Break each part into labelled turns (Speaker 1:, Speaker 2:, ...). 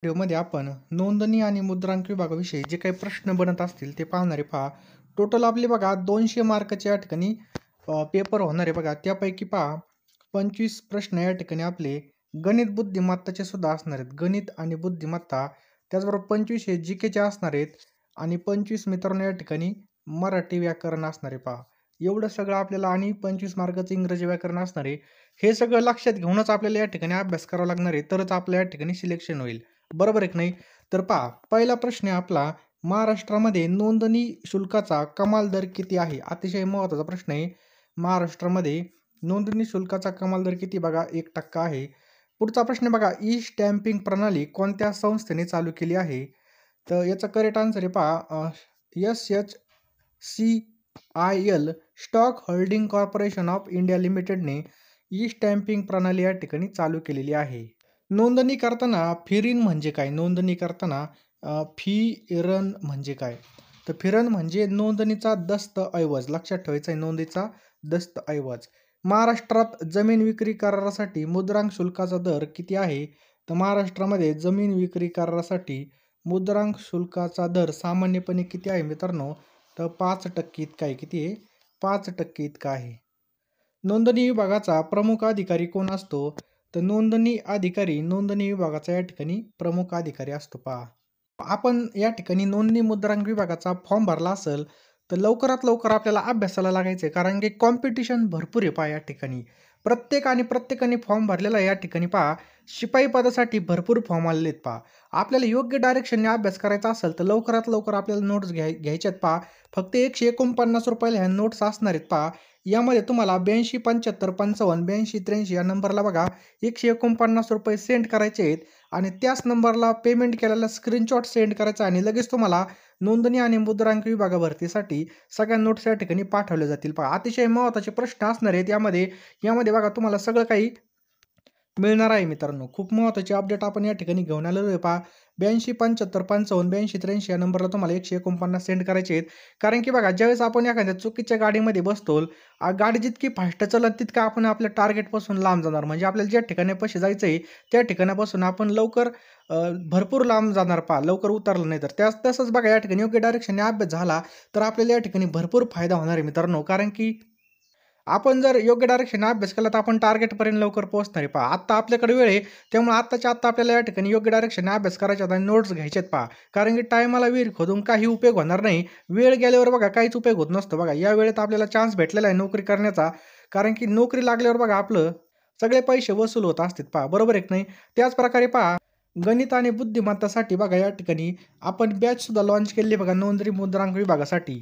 Speaker 1: व्हिडिओमध्ये आपण नोंदणी आणि मुद्रांक विभागाविषयी जे काही प्रश्न बनत असतील ते पाहणारे पहा. टोटल आपले बघा 200 मार्काच्या या ठिकाणी पेपर होणार आहे बघा. त्यापैकी पहा 25 प्रश्न या ठिकाणी आपले गणित बुद्धिमत्ताचे सुद्धा असणार आहेत. गणित आणि बुद्धिमत्ता त्याचबरोबर 25 हे जी केचे असणार आहेत आणि 25 मित्रांनो या ठिकाणी मराठी व्याकरण असणार आहे पहा. एवढं सगळं आपल्याला आणि 25 मार्काचं इंग्रजी व्याकरण असणार आहे. हे सगळं लक्षात घेऊनच आपल्याला या ठिकाणी अभ्यास करावा लागणार आहे, तरच आपल्या या ठिकाणी सिलेक्शन होईल. बरोबर आहे की नाही? तर पहा, पहिला प्रश्न आहे आपला, महाराष्ट्रामध्ये नोंदणी शुल्काचा कमाल दर किती आहे? अतिशय महत्त्वाचा प्रश्न आहे. महाराष्ट्रामध्ये नोंदणी शुल्काचा कमाल दर किती? बघा 1% आहे. पुढचा प्रश्न बघा, ई स्टॅम्पिंग प्रणाली कोणत्या संस्थेने चालू केली आहे? तर याचा करेक्ट आन्सर आहे पहा, SHCIL stock holding corporation of India लिमिटेडने ई स्टॅम्पिंग प्रणाली या ठिकाणी चालू केलेली आहे. नोंदणी करताना फिरीन म्हणजे काय? नोंदणी करताना फिरन म्हणजे काय? तर फिरन म्हणजे नोंदणीचा दस्तऐवज. लक्षात ठेवायचा आहे, नोंदीचा दस्तऐवज. महाराष्ट्रात जमीन विक्री करारासाठी मुद्रांक शुल्काचा दर किती आहे? तर महाराष्ट्रामध्ये जमीन विक्री करारासाठी मुद्रांक शुल्काचा दर सामान्यपणे किती आहे मित्रांनो? तर 5% इतका आहे. किती आहे? 5% इतका आहे. नोंदणी विभागाचा प्रमुख अधिकारी कोण असतो? तर नोंदणी विभागाचा या ठिकाणी प्रमुख अधिकारी असतो पहा. आपण या ठिकाणी नोंदणी मुद्रांक विभागाचा फॉर्म भरला असेल तर लवकरात लवकर आपल्याला अभ्यासाला लागायचं आहे, कारण की कॉम्पिटिशन भरपूर आहे पहा या ठिकाणी. प्रत्येकाने फॉर्म भरलेला आहे या ठिकाणी पहा. शिपाई पदासाठी भरपूर फॉर्म आलेले आहेत पहा. आपल्याला योग्य डायरेक्शनने अभ्यास करायचा असेल तर लवकरात लवकर आपल्याला नोट्स घ्यायच्यात पहा. फक्त 149 रुपयाला ह्या नोट्स असणार आहेत पहा. यामध्ये तुम्हाला 82 75 55 82 83 या नंबरला बघा 149 रुपये सेंड करायचे आहेत आणि त्याच नंबरला पेमेंट केलेला स्क्रीनशॉट सेंड करायचा आणि लगेच तुम्हाला नोंदणी आणि मुद्रांक विभागा भरतीसाठी सगळ्या नोट्स या ठिकाणी पाठवल्या जातील पहा. अतिशय महत्त्वाचे प्रश्न असणार आहेत यामध्ये. यामध्ये बघा तुम्हाला सगळं काही मिळणार आहे मित्रांनो. खूप महत्त्वाची अपडेट आपण या ठिकाणी घेऊन आलेलो आहे पहा. 82 75 55 82 83 या नंबरला तुम्हाला 149 सेंड करायचे आहेत. कारण की बघा, ज्यावेळेस आपण एखाद्या चुकीच्या गाडीमध्ये बसतो, गाडी जितकी फास्ट चालत तितकं आपण आपल्या टार्गेटपासून लांब जाणार. म्हणजे आपल्याला ज्या ठिकाणापाशी जायचं आहे त्या ठिकाणापासून आपण लवकर भरपूर लांब जाणार पहा, लवकर उतरलं नाही तर. तसंच बघा, या ठिकाणी योग्य डायरेक्शनने अभ्यास झाला तर आपल्याला या ठिकाणी भरपूर फायदा होणार आहे मित्रांनो. कारण की आपण जर योग्य डायरेक्शनने अभ्यास केला तर आपण टार्गेटपर्यंत लवकर पोहोचणार आहे पहा. आत्ता आपल्याकडे वेळ आहे, त्यामुळे आत्ताच्या आत्ता आपल्याला या ठिकाणी योग्य डायरेक्शनने अभ्यास करायचा आणि नोट्स घ्यायच्यात पहा. कारण की टायमाला विहीर खोदून काही उपयोग होणार नाही. वेळ गेल्यावर बघा काहीच उपयोग होत नसतो बघा. या वेळेत आपल्याला चान्स भेटलेला आहे नोकरी करण्याचा. कारण की नोकरी लागल्यावर बघा आपलं सगळे पैसे वसूल होत असतात पहा. बरोबर आहे की नाही? त्याच प्रकारे पहा, गणित आणि बुद्धिमत्तासाठी बघा या ठिकाणी आपण बॅच सुद्धा लॉन्च केली बघा नोंदणी मुद्रांक विभागासाठी.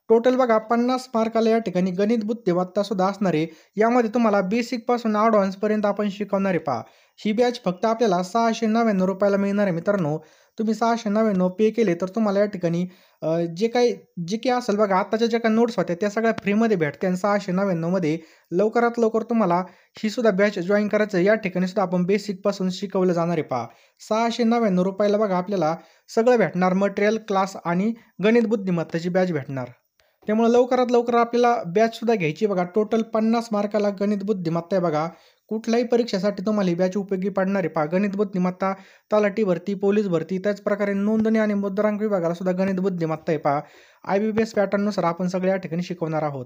Speaker 1: टोटल बघा 50 मार्काला या ठिकाणी गणित बुद्धिमत्ता सुद्धा असणार आहे. यामध्ये तुम्हाला बेसिकपासून ॲडव्हान्सपर्यंत आपण शिकवणार आहे पहा. ही बॅच फक्त आपल्याला 699 रुपयाला मिळणार आहे मित्रांनो. तुम्ही 699 पे केले तर तुम्हाला या ठिकाणी जे काही जी काही असेल बघा, आत्ताच्या ज्या काही नोट्स होत्या त्या सगळ्या फ्रीमध्ये भेटते आणि 699 मध्ये लवकरात लवकर तुम्हाला ही सुद्धा बॅच जॉईन करायचं आहे. या ठिकाणी सुद्धा आपण बेसिकपासून शिकवलं जाणार आहे पहा. 699 रुपयाला बघा आपल्याला सगळं भेटणार, मटेरियल, क्लास आणि गणित बुद्धिमत्ताची बॅच भेटणार. त्यामुळे लवकरात लवकर आपल्याला बॅचसुद्धा घ्यायची बघा. टोटल 50 मार्काला गणित बुद्धिमत्ता आहे बघा. कुठल्याही परीक्षेसाठी तुम्हाला ही बॅच उपयोगी पडणार आहे पहा. गणित बुद्धिमत्ता, तलाठी भरती, पोलीस भरती, त्याचप्रकारे नोंदणी आणि मुद्रांक विभागाला सुद्धा गणित बुद्धिमत्ता आहे पहा. IBPS पॅटर्ननुसार आपण सगळ्या या ठिकाणी शिकवणार आहोत.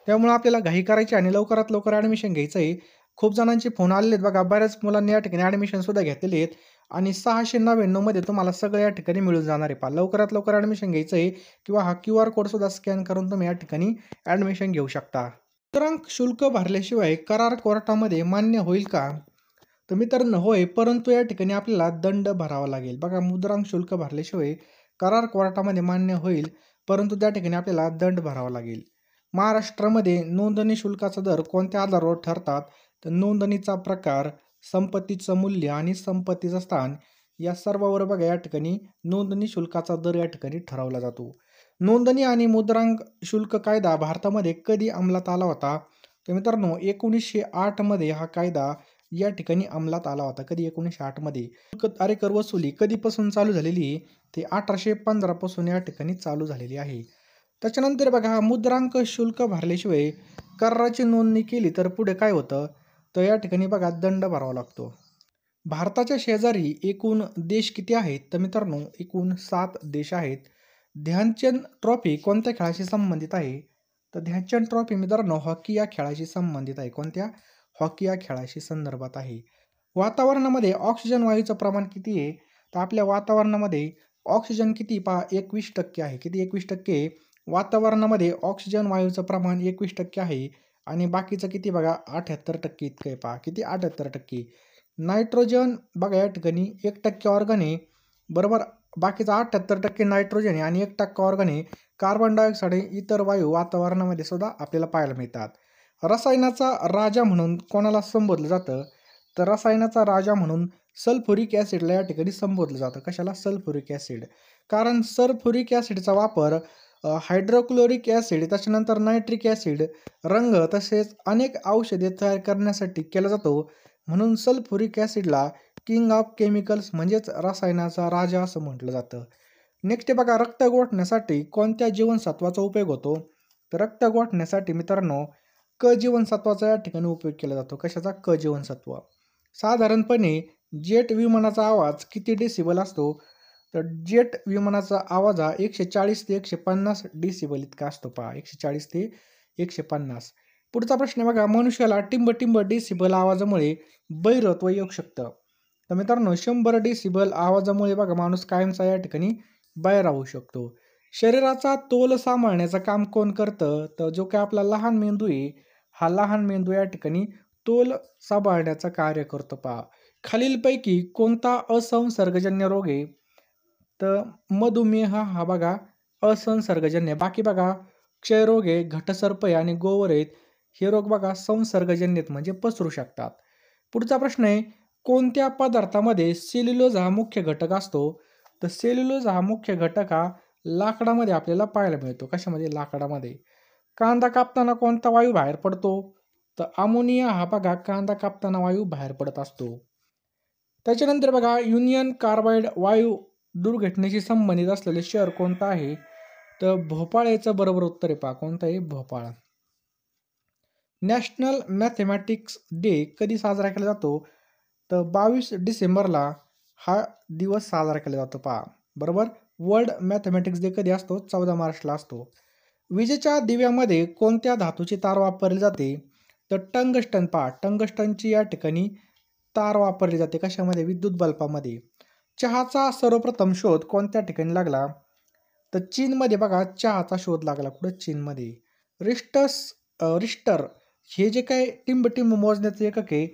Speaker 1: त्यामुळे आपल्याला घाई करायची आणि लवकरात लवकर ॲडमिशन घ्यायचं आहे. खूप जणांचे फोन आलेले आहेत बघा. बऱ्याच मुलांनी या ठिकाणी ॲडमिशनसुद्धा घेतलेली आहेत आणि 699 मध्ये तुम्हाला सगळं या ठिकाणी मिळून जाणार आहे पहा. लवकरात लवकर ॲडमिशन घ्यायचं आहे किंवा हा QR कोडसुद्धा स्कॅन करून तुम्ही या ठिकाणी ॲडमिशन घेऊ शकता. मुद्रांक शुल्क भरल्याशिवाय करार कोर्टामध्ये मान्य होईल का? तर मित्रांनो होय, परंतु या ठिकाणी आपल्याला दंड भरावा लागेल. बघा, मुद्रांक शुल्क भरल्याशिवाय करार कोर्टामध्ये मान्य होईल, परंतु त्या ठिकाणी आपल्याला दंड भरावा लागेल. महाराष्ट्रामध्ये नोंदणी शुल्काचा दर कोणत्या आधारावर ठरतात? तर नोंदणीचा प्रकार, संपत्तीचं मूल्य आणि संपत्तीचं स्थान या सर्वांवर बघा या ठिकाणी नोंदणी शुल्काचा दर या ठिकाणी ठरवला जातो. नोंदणी आणि मुद्रांक शुल्क कायदा भारतामध्ये कधी अंमलात आला होता? तर मित्रांनो 1908 मध्ये हा कायदा या ठिकाणी अंमलात आला होता. कधी? 1908 मध्ये. कर वसुली कधीपासून चालू झालेली आहे? ते 1815 पासून या ठिकाणी चालू झालेली आहे. त्याच्यानंतर बघा, मुद्रांक शुल्क भरल्याशिवाय कराराची नोंदणी केली तर पुढे काय होतं? तर या ठिकाणी बघा दंड भरावा लागतो. भारताच्या शेजारी एकूण देश किती आहेत? तर मित्रांनो एकूण 7 देश आहेत. ध्यानचंद ट्रॉफी कोणत्या खेळाशी संबंधित आहे? तर ध्यानचंद ट्रॉफी मित्रांनो हॉकी या खेळाशी संबंधित आहे. कोणत्या? हॉकी या खेळाशी संदर्भात आहे. वातावरणामध्ये ऑक्सिजन वायूचं प्रमाण किती आहे? तर आपल्या वातावरणामध्ये ऑक्सिजन किती पहा 21% आहे. किती 21%? वातावरणामध्ये ऑक्सिजन वायूचं प्रमाण 21% आहे आणि बाकीचं किती बघा 78% इतकं आहे पहा. किती 78%. नायट्रोजन बघा या ठिकाणी 1% ऑर्गन आहे. बरोबर. बाकीचा 78% नायट्रोजन आहे आणि 1% ऑर्गन आहे. कार्बन डायऑक्साईड हे इतर वायू वातावरणामध्ये सुद्धा आपल्याला पाहायला मिळतात. रसायनाचा राजा म्हणून कोणाला संबोधलं जातं? तर रसायनाचा राजा म्हणून सल्फ्युरिक ॲसिडला या ठिकाणी संबोधलं जातं. कशाला? Sulphuric acid. कारण सल्फ्युरिक ॲसिडचा वापर हायड्रोक्लोरिक ॲसिड त्याच्यानंतर नायट्रिक ॲसिड, रंग तसेच अनेक औषधे तयार करण्यासाठी केला जातो. म्हणून सल्फ्युरिक ॲसिडला किंग ऑफ केमिकल्स म्हणजेच रसायनाचा राजा असं म्हटलं जातं. नेक्स्ट आहे बघा रक्त गोठण्यासाठी कोणत्या जीवनसत्वाचा उपयोग होतो? तर रक्त गोठण्यासाठी मित्रांनो क जीवनसत्वाचा या ठिकाणी उपयोग केला जातो. कशाचा? क जीवनसत्व. साधारणपणे जेट विमानाचा आवाज किती डेसिबल असतो? तर जेट विमानाचा आवाज हा 140 ते 150 डेसिबल इतका असतो पहा. 140 ते 150. पुढचा प्रश्न आहे बघा मनुष्याला टिंब डेसिबल आवाजामुळे बहिरत्व येऊ शकतं. तर मित्रांनो 100 डेसिबल आवाजामुळे बघा माणूस कायमचा या ठिकाणी बाहेर राहू शकतो. शरीराचा तोल सांभाळण्याचं काम कोण करतं? तर जो काही आपला लहान मेंदू आहे, हा लहान मेंदू या ठिकाणी तोल सांभाळण्याचं कार्य करतो पहा. खालीलपैकी कोणता असंसर्गजन्य रोग आहे? तर मधुमेह हा बघा असंसर्गजन्य. बाकी बघा क्षयरोग आहे, घटसर्प आहे आणि गोवर आहेत. हे रोग बघा संसर्गजन्य आहेत म्हणजे पसरू शकतात. पुढचा प्रश्न आहे कोणत्या पदार्थामध्ये सेल्युलोज हा मुख्य घटक असतो? तर सेल्युलोज हा मुख्य घटक हा लाकडामध्ये आपल्याला पाहायला मिळतो. कशामध्ये? लाकडामध्ये. कांदा कापताना कोणता वायू बाहेर पडतो? तर अमोनिया हा बघा कांदा कापताना वायू बाहेर पडत असतो. त्याच्यानंतर बघा युनियन कार्बाइड वायू दुर्घटनेशी संबंधित असलेले शहर कोणतं आहे? तर भोपाळ याचं बरोबर उत्तर आहे पहा. कोणतं आहे? भोपाळ. नॅशनल मॅथेमॅटिक्स डे कधी साजरा केला जातो? तर 22 डिसेंबरला हा दिवस साजरा केला जातो पहा. बरोबर. वर्ल्ड मॅथेमॅटिक्स डे कधी असतो? 14 मार्चला असतो. विजेच्या दिव्यामध्ये कोणत्या धातूची तार वापरली जाते? तर टंगस्टन पहा. टंगस्टनची या ठिकाणी तार वापरली जाते. कशामध्ये? विद्युत बल्बामध्ये. चहाचा सर्वप्रथम शोध कोणत्या ठिकाणी लागला? तर चीनमध्ये बघा चहाचा शोध लागला. कुठं? चीनमध्ये. रिश्टर हे जे काय टिंब मोजण्याचं एकक आहे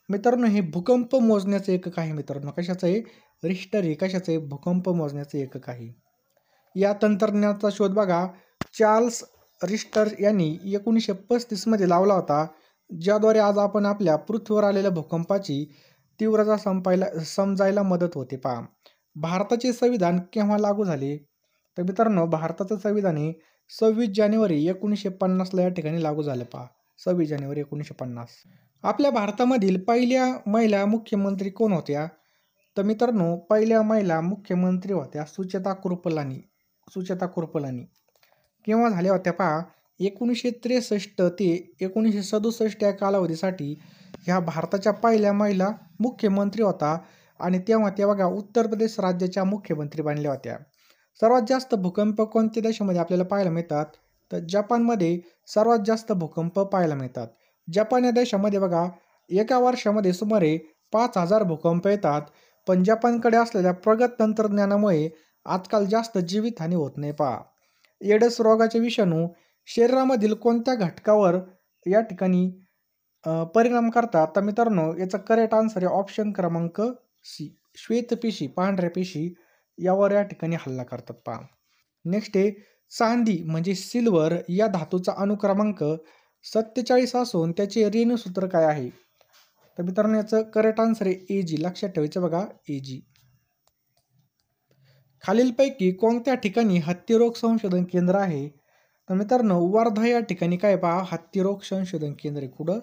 Speaker 1: मित्रांनो हे भूकंप मोजण्याचं एकक आहे मित्रांनो. कशाचं आहे? रिश्टर हे कशाचं आहे? भूकंप मोजण्याचं एकक आहे. या तंत्रज्ञानाचा शोध बघा चार्ल्स रिश्टर यांनी 1935 मध्ये लावला होता. ज्याद्वारे आज आपण आपल्या पृथ्वीवर आलेल्या भूकंपाची तीव्रता समजायला मदत होते पहा. भारताचे संविधान केव्हा लागू झाले? तर मित्रांनो भारताचं संविधान हे 26 जानेवारी 1950 या ठिकाणी लागू झालं पहा. 26 जानेवारी 1950. आपल्या भारतामधील पहिल्या महिला मुख्यमंत्री कोण होत्या? तर मित्रांनो पहिल्या महिला मुख्यमंत्री होत्या सुचेता कृपलानी. सुचेता कृपलानी. केव्हा झाल्या होत्या पहा 1963 ते 1967 या कालावधीसाठी ह्या भारताच्या पहिल्या महिला मुख्यमंत्री होता आणि तेव्हा त्या बघा उत्तर प्रदेश राज्याच्या मुख्यमंत्री बनल्या होत्या. सर्वात जास्त भूकंप कोणत्या देशामध्ये आपल्याला पाहायला मिळतात? तर जपानमध्ये सर्वात जास्त भूकंप पाहायला मिळतात. जपान या देशामध्ये बघा एका वर्षामध्ये सुमारे 5000 भूकंप येतात. पण जपानकडे असलेल्या प्रगत तंत्रज्ञानामुळे आजकाल जास्त जीवितहानी होत नाही पहा. एड्स रोगाचे विषाणू शरीरामधील कोणत्या घटकावर या ठिकाणी परिणाम करतात? तर मित्रांनो याचा करेक्ट आन्सर आहे ऑप्शन क्रमांक सी. श्वेतपेशी पांढऱ्या पेशी यावर या ठिकाणी हल्ला करतात पहा. नेक्स्ट आहे चांदी म्हणजे सिल्वर या धातूचा अणुक्रमांक 47 असून त्याचे ऋण सूत्र काय आहे? तर मित्रांनो याचं करेक्ट आन्सर आहे AG. लक्षात ठेवायचं बघा AG. खालीलपैकी कोणत्या ठिकाणी हत्तीरोग संशोधन केंद्र आहे? तर मित्रांनो वर्धा या ठिकाणी काय पहा हत्तीरोग संशोधन केंद्र आहे. कुठं?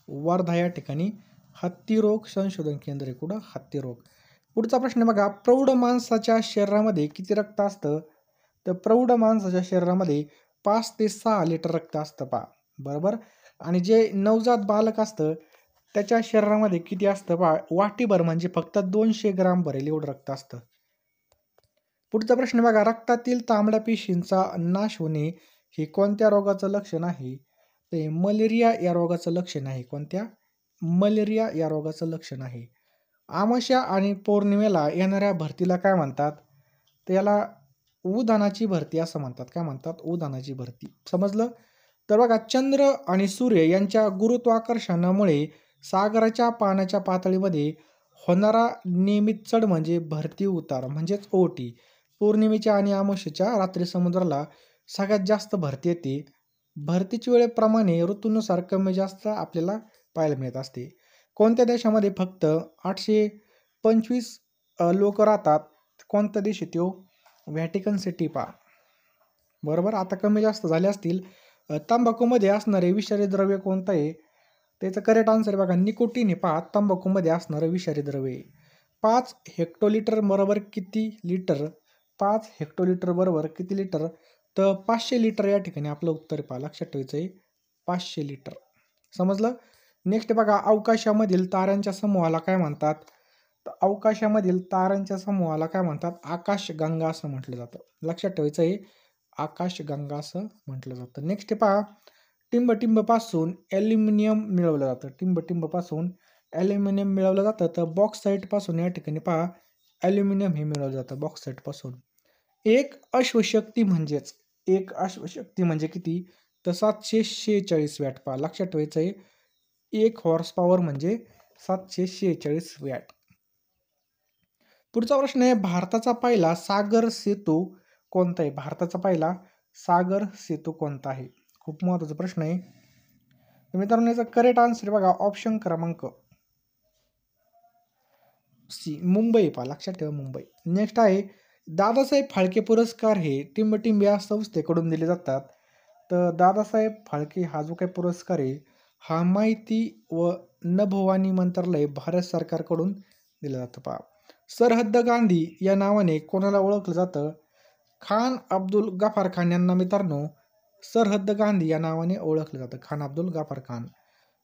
Speaker 1: वर्धा या ठिकाणी हत्तीरोग संशोधन केंद्र आहे. कुठं? हत्तीरोग. पुढचा प्रश्न बघा प्रौढ माणसाच्या शरीरामध्ये किती रक्त असतं? तर प्रौढ माणसाच्या शरीरामध्ये 5 ते 6 लिटर रक्त असतं पहा. बरोबर. आणि जे नवजात बालक असतं त्याच्या शरीरामध्ये किती असतं पहा, वाटीभर म्हणजे फक्त 200 ग्राम भरेल एवढं रक्त असतं. पुढचा प्रश्न बघा, रक्तातील तांबड्या पेशींचा नाश होणे हे कोणत्या रोगाचं लक्षण आहे? ते मलेरिया या रोगाचं लक्षण आहे. कोणत्या? मलेरिया या रोगाचं लक्षण आहे. अमावस्या आणि पौर्णिमेला येणाऱ्या भरतीला काय म्हणतात? त्याला उधाणाची भरती असं म्हणतात. काय म्हणतात? उधाणाची भरती. समजलं? तर बघा, चंद्र आणि सूर्य यांच्या गुरुत्वाकर्षणामुळे सागराच्या पाण्याच्या पातळीमध्ये होणारा नियमित चढ म्हणजे भरती उतार म्हणजेच ओहोटी. पौर्णिमेच्या आणि अमावस्येच्या रात्री समुद्राला सगळ्यात जास्त भरती येते. भरतीच्या वेळेप्रमाणे ऋतूनुसार कमी जास्त आपल्याला पाहायला मिळत असते. कोणत्या देशामध्ये फक्त 825 लोक राहतात? कोणता देश आहे तो? व्हॅटिकन सिटी पहा. बरोबर. आता कमी जास्त झाले असतील. तंबाखूमध्ये असणारे विषारी द्रव्य कोणतं आहे? त्याचं करेक्ट आन्सर बघा, निकोटीन हे पहा तंबाखूमध्ये असणारं विषारी द्रव्य आहे. 5 हेक्टोलिटर बरोबर किती लिटर? 5 हेक्टोलिटर बरोबर किती लिटर? तर 500 लिटर या ठिकाणी आपलं उत्तर पहा. लक्षात ठेवायचं आहे 500 लिटर. समजलं? नेक्स्ट बघा, अवकाशामधील ताऱ्यांच्या समूहाला काय म्हणतात? तर अवकाशामधील ताऱ्यांच्या समूहाला काय म्हणतात? आकाशगंगा असं म्हटलं जातं. लक्षात ठेवायचं आहे आकाशगंगा असं म्हटलं जातं. नेक्स्ट पहा, टिंबटिंबपासून ॲल्युमिनियम मिळवलं जातं. टिंबटिंबपासून ॲल्युमिनियम मिळवलं जातं. तर बॉक्साईटपासून या ठिकाणी पहा ॲल्युमिनियम हे मिळवलं जातं बॉक्साईटपासून. एक अश्वशक्ती म्हणजे किती? तर 746 वॅट पहा. लक्षात ठेवायचं आहे 1 हॉर्स पॉवर म्हणजे 746 वॅट. पुढचा प्रश्न आहे, भारताचा पहिला सागर सेतू कोणता आहे? भारताचा पहिला सागर सेतू कोणता आहे? खूप महत्त्वाचा प्रश्न आहे. तर मित्रांनो, याचा करेक्ट आन्सर बघा, ऑप्शन क्रमांक सी, मुंबई पहा. लक्षात ठेवा मुंबई. नेक्स्ट आहे, दादासाहेब फाळके पुरस्कार हे टिंबटिंब या संस्थेकडून दिले जातात. तर दादासाहेब फाळके हा जो काही पुरस्कार आहे हा माहिती व नभोवाणी मंत्रालय भारत सरकारकडून दिला जातो पहा. सरहद्द गांधी या नावाने कोणाला ओळखलं जातं? खान अब्दुल गफार खान यांना मित्रांनो सरहद्द गांधी या नावाने ओळखलं जातं. खान अब्दुल गफार खान.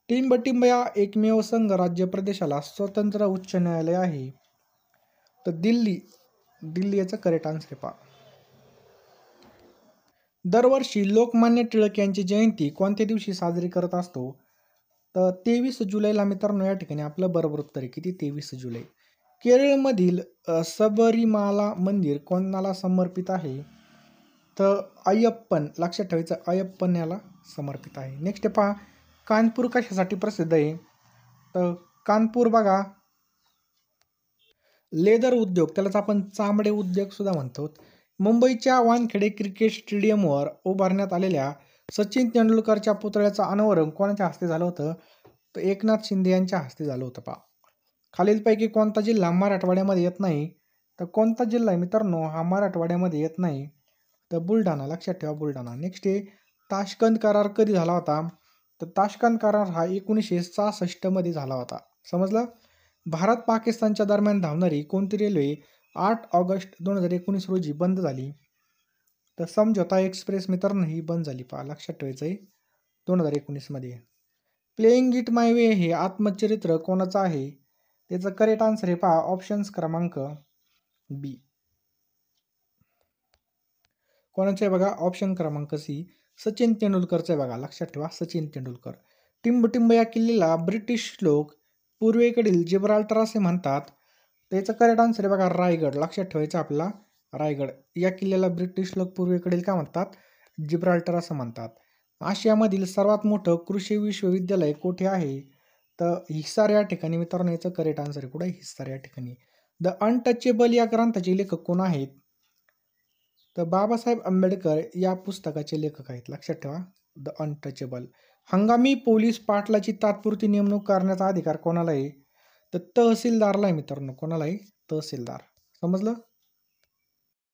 Speaker 1: टिंबटिंब या एकमेव संघ राज्य प्रदेशाला स्वतंत्र उच्च न्यायालय आहे. तर दिल्ली याचं करेक्ट आन्सर पहा. दरवर्षी लोकमान्य टिळक यांची जयंती कोणत्या दिवशी साजरी करत असतो? तर 23 जुलैला मित्रांनो या ठिकाणी आपलं बरोबर उत्तर आहे. किती? 23 जुलै. केरळमधील सबरीमाला मंदिर कोणाला समर्पित आहे? तर अय्यप्पन. लक्षात ठेवायचं अय्यप्पन याला समर्पित आहे. नेक्स्ट पहा, कानपूर कशासाठी प्रसिद्ध आहे? तर कानपूर बघा लेदर उद्योग, त्यालाच आपण चामडे उद्योग सुद्धा म्हणतो. मुंबईच्या वानखेडे क्रिकेट स्टेडियमवर उभारण्यात आलेल्या सचिन तेंडुलकरच्या पुतळ्याचं अनावरण कोणाच्या हस्ते झालं होतं? तर एकनाथ शिंदे यांच्या हस्ते झालं होतं पहा. खालीलपैकी कोणता जिल्हा मराठवाड्यामध्ये येत नाही? तर कोणता जिल्हा आहे मित्रांनो हा मराठवाड्यामध्ये येत नाही? तर बुलढाणा. लक्षात ठेवा बुलढाणा. नेक्स्ट आहे, ताशकंद करार कधी झाला होता? तर ताशकंद करार हा 1966 मध्ये झाला होता. समजलं? भारत पाकिस्तानच्या दरम्यान धावणारी कोणती रेल्वे 8 ऑगस्ट 2019 रोजी बंद झाली? तर समझोता एक्सप्रेस मित्रांनो ही बंद झाली पहा. लक्षात ठेवायचं आहे 2019 मध्ये. प्लेइंग इट माय वे हे आत्मचरित्र कोणाचं आहे? त्याचं करेक्ट आन्सर आहे पहा, ऑप्शन्स क्रमांक बी. कोणाचं आहे बघा? ऑप्शन क्रमांक सी, सचिन तेंडुलकरचं आहे बघा. लक्षात ठेवा सचिन तेंडुलकर. टिंबटिंब या किल्ल्याला ब्रिटिश लोक पूर्वेकडील जिब्राल्टर असे म्हणतात. त्याचं करेक्ट आन्सर आहे बघा रायगड. लक्षात ठेवायचं आपला रायगड. या किल्ल्याला ब्रिटिश लोक पूर्वेकडील काय म्हणतात? जिब्राल्टर असं म्हणतात. आशियामधील सर्वात मोठं कृषी विश्वविद्यालय कुठे आहे? तर हिसार या ठिकाणी मित्रांनो याचं करेक्ट आन्सर आहे. कुठे? हिसार या ठिकाणी. द अनटचेबल या ग्रंथाचे लेखक कोण आहेत? तर बाबासाहेब आंबेडकर या पुस्तकाचे लेखक आहेत. लक्षात ठेवा द अनटचेबल. हंगामी पोलीस पाटलाची तात्पुरती नेमणूक करण्याचा अधिकार कोणाला आहे? तर तहसीलदारला आहे मित्रांनो. कोणाला आहे? तहसीलदार. समजलं?